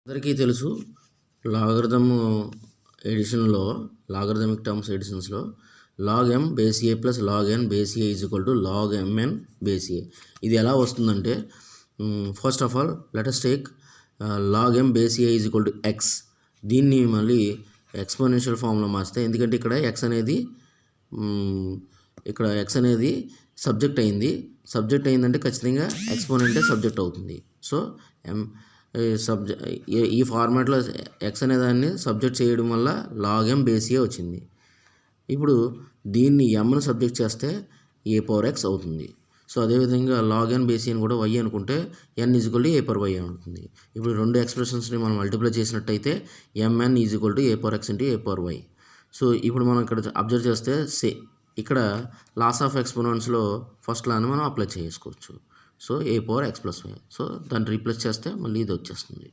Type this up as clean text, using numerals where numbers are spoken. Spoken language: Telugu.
అందరికీ తెలుసు లాగరిథమ్ ఎడిషన్లో లాగరిథమిక్ టర్మ్స్ ఎడిషన్స్లో log M base A plus log N base A is equal to log MN base A. ఇది ఎలా వస్తుందంటే first of all let's take log M base A is equal to X. దీన్ని మళ్ళీ ఎక్స్పోనెన్షియల్ ఫామ్లో మార్స్తే, ఎందుకంటే ఇక్కడ ఎక్స్ అనేది సబ్జెక్ట్ అయిందంటే ఖచ్చితంగా ఎక్స్పోనెంటే సబ్జెక్ట్ అవుతుంది. సో ఈ ఫార్మాట్లో ఎక్స్ అనే దాన్ని సబ్జెక్ట్ చేయడం వల్ల లాగ్ ఎమ్ బేస్ ఏ వచ్చింది. ఇప్పుడు దీన్ని ఎమ్ను సబ్జెక్ట్ చేస్తే ఏ పవర్ ఎక్స్ అవుతుంది. సో అదేవిధంగా లాగ్ ఎన్ బేస్ అని కూడా వై అనుకుంటే N is equal to A power Y అవుతుంది. ఇప్పుడు రెండు ఎక్స్ప్రెషన్స్ని మనం మల్టిప్లై చేసినట్టయితే MN is equal to A power X into A power Y. So ఇప్పుడు మనం ఇక్కడ అబ్జర్వ్ చేస్తే ఇక్కడ లాస్ ఆఫ్ ఎక్స్పోనెంట్స్లో ఫస్ట్ లాని మనం అప్లై చేసుకోవచ్చు. So A power X plus Y. So దాన్ని రీప్లేస్ చేస్తే మళ్ళీ ఇది వచ్చేస్తుంది.